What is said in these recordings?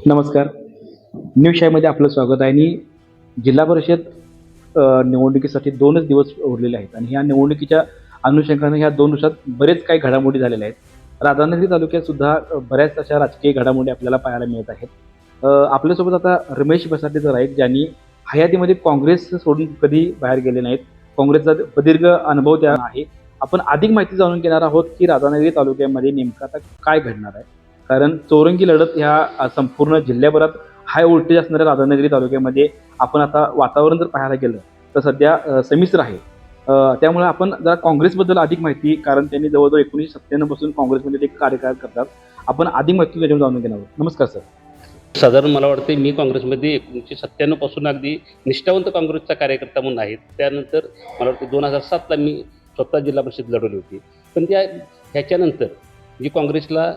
नमस्कार. न्यूजशाहीमध्ये आपलं स्वागत आहे आणि जिल्हा परिषद निवडणुकीसाठी 2च दिवस उरलेले आहेत आणि ह्या निवडणुकीच्या अनुषंगाने ह्या 2 दिवसात बरेच काही घडामोडी झालेल्या आहेत. राधानगरी तालुक्यात सुद्धा बऱ्याच अशा राजकीय घडामोडी आपल्याला पाहायला मिळत आहेत. आपल्यासोबत आता रमेश बसाटे सर आहेत, ज्यांनी हयातीमध्ये काँग्रेस सोडून कधी बाहेर गेले नाहीत. काँग्रेसचा प्रदीर्घ अनुभव त्यांना आहे. आपण अधिक माहिती जाणून घेणार आहोत, की राधानगरी तालुक्यामध्ये नेमकं आता काय घडणार आहे? कारण चौरंगी लढत ह्या संपूर्ण जिल्ह्याभरात हाय व्होल्टेज असणाऱ्या राधानगरी तालुक्यामध्ये आपण आता वातावरण जर पाहायला गेलं तर सध्या संमिश्र आहे. त्यामुळे आपण जरा काँग्रेसबद्दल अधिक माहिती, कारण त्यांनी जवळजवळ 1997 पासून काँग्रेसमध्ये ते कार्यकाळ करतात. आपण अधिक माहिती त्याच्यावर जाणून घेणार आहोत. नमस्कार सर. साधारण मला वाटते मी काँग्रेसमध्ये 1997 पासून अगदी निष्ठावंत काँग्रेसचा कार्यकर्ता म्हणून आहे. त्यानंतर मला वाटतं 2007ला मी स्वतः जिल्हा परिषद लढवली होती. पण ह्याच्यानंतर जी काँग्रेसला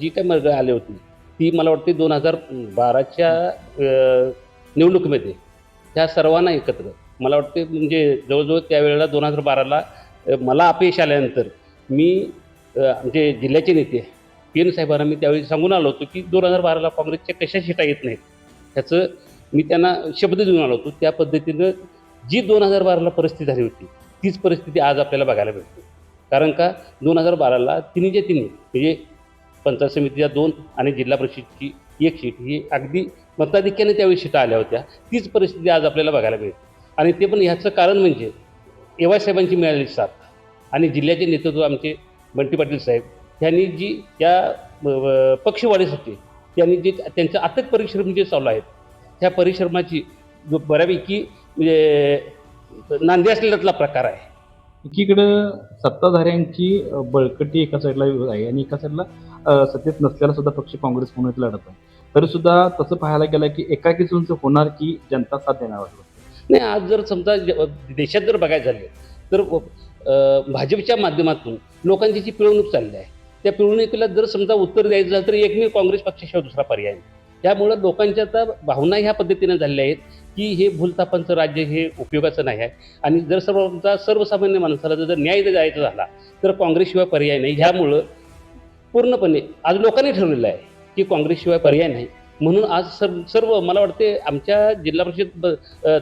जी काही मर्ग आली होती ती मला वाटते 2012च्या निवडणुकीमध्ये त्या सर्वांना एकत्र मला वाटते, म्हणजे जवळजवळ त्यावेळेला 2012ला मला अपयश आल्यानंतर मी आमचे जिल्ह्याचे नेते पी.एन. साहेबांना मी त्यावेळी सांगून आलो होतो की 2012ला काँग्रेसच्या कशा शिटा येत नाहीत, ह्याचं मी त्यांना शब्द देऊन आलो होतो. त्या पद्धतीनं जी 2012ला परिस्थिती झाली होती तीच परिस्थिती आज आपल्याला बघायला मिळते. कारण का 2012ला तिन्हीच्या तिन्ही म्हणजे पंचायत समितीच्या 2 आणि जिल्हा परिषदची 1 सीट ही अगदी मताधिक्याने त्यावेळी शिटा आल्या होत्या. तीच परिस्थिती आज आपल्याला बघायला मिळते. आणि ते पण ह्याचं कारण म्हणजे एवाय साहेबांची मिळालेली साथ आणि जिल्ह्याचे नेतृत्व आमचे बंटी पाटील साहेब यांनी जी त्या पक्षवाढीसाठी त्यांनी जे त्यांचं अथक परिश्रम जे चालू आहेत त्या परिश्रमाची जो बऱ्यापैकी म्हणजे नांदी असलेल्यातला प्रकार आहे. एकीकडं सत्ताधाऱ्यांची बळकटी एका साईडला आहे आणि एका साईडला सत्तेत नसल्याला सुद्धा पक्ष काँग्रेस म्हणून लढत आहे. तरी सुद्धा तसं पाहायला गेलं की एकाकीच होणार की जनता साथ देणार वाटतं. नाही, आज जर समजा देशात जर बघायचं झाले तर भाजपच्या माध्यमातून लोकांची जी पिळवणूक चालली आहे त्या पिळवणुकीला जर समजा उत्तर द्यायचं झालं तर एकमेव काँग्रेस पक्षाशिवाय दुसरा पर्याय नाही. त्यामुळं लोकांच्या आता भावना ह्या पद्धतीनं झालेल्या आहेत की हे भूलथापांचं राज्य हे उपयोगाचं नाही आहे आणि जर सर्वसामान्य माणसाला जर न्याय द्यायचा झाला तर काँग्रेसशिवाय पर्याय नाही. ह्यामुळं पूर्णपणे आज लोकांनी ठरवलेलं आहे की काँग्रेसशिवाय पर्याय नाही. म्हणून आज सर्व मला वाटते आमच्या जिल्हा परिषद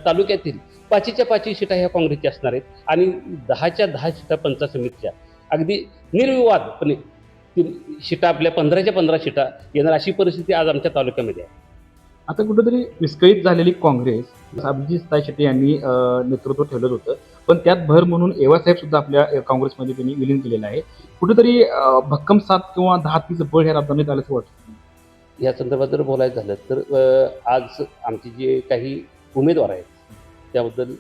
तालुक्यातील 5च्या 5 सीटा ह्या काँग्रेसच्या असणार आहेत आणि 10च्या 10 सीटा पंचायत समितीच्या अगदी निर्विवादपणे ती सीटा आपल्या 15च्या 15 सीटा येणार अशी परिस्थिती आज आमच्या तालुक्यामध्ये आहे. आता कुठेतरी विस्कळीत झालेली काँग्रेस अभिजित ताई शेट्टी यांनी नेतृत्व ठेवलं होतं, पण त्यात भर म्हणून एवासाहेब सुद्धा आपल्या काँग्रेसमध्ये त्यांनी विलीन केलेलं आहे. कुठेतरी भक्कम साथ किंवा 10-30 बळ ह्या राज्यामध्ये आल्याचं वाटतं. या संदर्भात जर बोलायचं झालं तर आज आमचे जे काही उमेदवार आहेत त्याबद्दल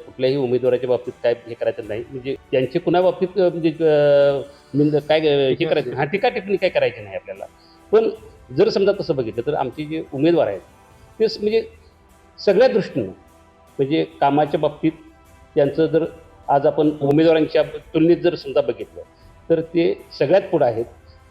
कुठल्याही उमेदवाराच्या बाबतीत काय हे करायचं नाही, म्हणजे त्यांचे कुणा बाबतीत म्हणजे काय हे करायचं हा टीका टिप्पणी काय करायची नाही आपल्याला. पण जर समजा तसं बघितलं तर आमचे जे उमेदवार आहेत ते म्हणजे सगळ्या दृष्टीनं म्हणजे कामाच्या बाबतीत त्यांचं जर आज आपण उमेदवारांच्या तुलनेत जर समजा बघितलं तर ते सगळ्यात पुढं आहेत.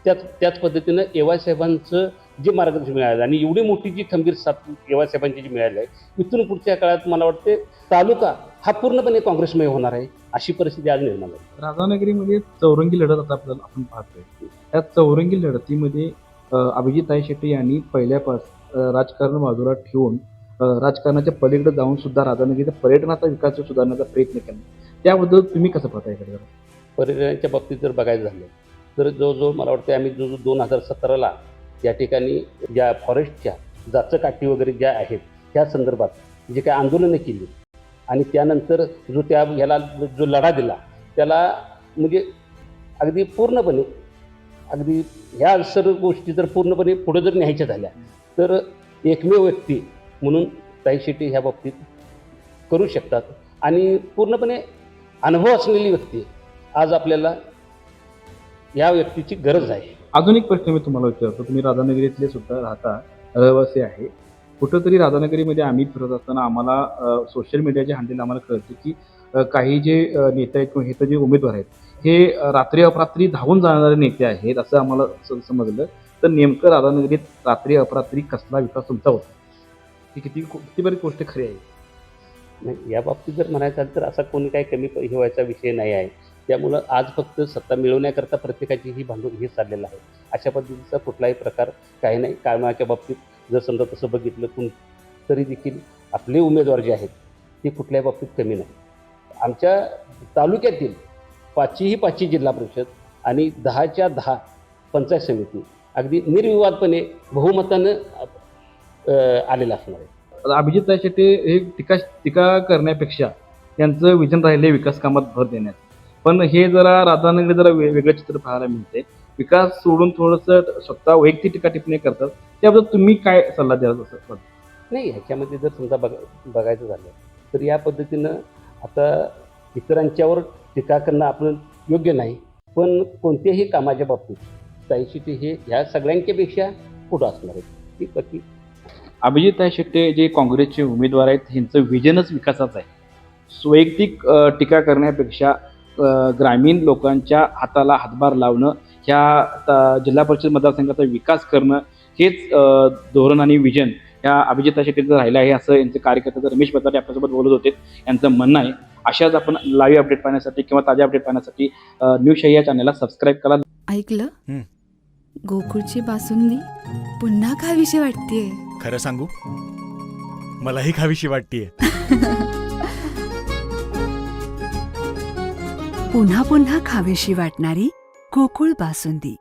त्याच पद्धतीनं एवाय साहेबांचं जे मार्गदर्शन मिळालं आणि एवढी मोठी जी खंबीर साथ एवाय साहेबांची जी मिळाली आहे इथून पुढच्या काळात मला वाटते तालुका हा पूर्णपणे काँग्रेसमय होणार आहे अशी परिस्थिती आज निर्माण आहे. राधानगरीमध्ये चौरंगी लढत आता आपल्याला आपण पाहतोय. त्या चौरंगी लढतीमध्ये अभिजित ताई शेट्टी यांनी पहिल्यापासून राजकारण बाजूला ठेवून राजकारणाच्या पलीकडे जाऊन सुद्धा राधानगरीच्या पर्यटनाचा विकास सुधारण्याचा प्रयत्न केला. त्याबद्दल तुम्ही कसं पाहताय? पर्यटनाच्या बाबतीत जर बघायचं झालं तर जवळजवळ मला वाटते आम्ही जो 2017ला या ठिकाणी ज्या फॉरेस्टच्या जाचकाठी वगैरे ज्या आहेत त्या संदर्भात जे काही आंदोलनं केली आणि त्यानंतर जो ह्याला जो लढा दिला त्याला म्हणजे अगदी पूर्णपणे अगदी ह्या सर्व गोष्टी जर पूर्णपणे पुढे जर न्यायच्या झाल्या तर एकमेव व्यक्ती म्हणून ताई शेट्टी ह्या बाबतीत करू शकतात आणि पूर्णपणे अनुभव असलेली व्यक्ती आज आपल्याला या व्यक्तीची गरज आहे. अजून एक प्रश्न मी तुम्हाला विचारतो. तुम्ही राधानगरीतले सुद्धा राहता, रहिवासी आहे. कुठंतरी राधानगरीमध्ये आम्ही फिरत असताना आम्हाला सोशल मीडियाच्या हँडल आम्हाला कळतं की काही जे नेते आहेत किंवा हे जे उमेदवार आहेत हे रात्री अपरात्री धावून जाणारे नेते आहेत असं आम्हाला समजलं. तर नेमकं राधानगरीत रात्री अपरात्री कसला विकास तुमचा होता? ही किती बरी गोष्ट खरी आहे. नाही, या बाबतीत जर म्हणायचं तर असा कोणी काही कमी हे व्हायचा विषय नाही आहे. त्यामुळं आज फक्त सत्ता मिळवण्याकरता प्रत्येकाची ही भांडून हे चाललेलं आहे. अशा पद्धतीचा कुठलाही प्रकार काही नाही. कामाच्या बाबतीत जर समजा तसं बघितलं तरी देखील आपले उमेदवार जे आहेत ते कुठल्याही बाबतीत कमी नाही. आमच्या तालुक्यातील 5ची जिल्हा परिषद आणि 10च्या 10 पंचायत समिती अगदी निर्विवादपणे बहुमतानं आलेलं असणार आहे. अभिजित शेट्टी हे टीका करण्यापेक्षा त्यांचं विजन राहिले विकास कामात भर देण्यात. पण हे जरा राधानगरी जरा वेगळं चित्र पाहायला मिळते. विकास सोडून थोडंसं स्वतः वैयक्तिक टीका टिप्पणी करतात. त्याबद्दल तुम्ही काय सल्ला द्याल असं वाटतं? नाही, ह्याच्यामध्ये जर समजा बघायचं झालं तर या पद्धतीनं आता इतरांच्यावर टीका करणं आपलं योग्य नाही. पण कोणत्याही कामाच्या बाबतीत ताई शेट्टी हे ह्या सगळ्यांच्यापेक्षा पुढं असणार आहेत. ती बाकी अभिजित शेट्टी जे काँग्रेसचे उमेदवार आहेत ह्यांचं विजनच विकासाचं आहे. वैयक्तिक टीका करण्यापेक्षा ग्रामीण लोकांच्या हाताला हातभार लावणं, ह्या जिल्हा परिषद मतदारसंघाचा विकास करणं हेच धोरण आणि विजन ह्या अभिजित शेट्टीचं राहिलं आहे असं यांचे कार्यकर्ते रमेश बदाटे आपल्यासोबत बोलत होते. यांचं म्हणणं आहे. अशाच आपण लाईव्ह अपडेट पाहण्यासाठी किंवा ताज्या अपडेट पाहण्यासाठी न्यूज या चॅनलला सबस्क्राईब करा. ऐकलं, गोकुळची बासुंदी पुन्हा खावीशी वाटतेय. खरं सांगू, मलाही खावीशी वाटतेय. पुन्हा पुन्हा खावीशी वाटणारी गोकुळ बासुंदी.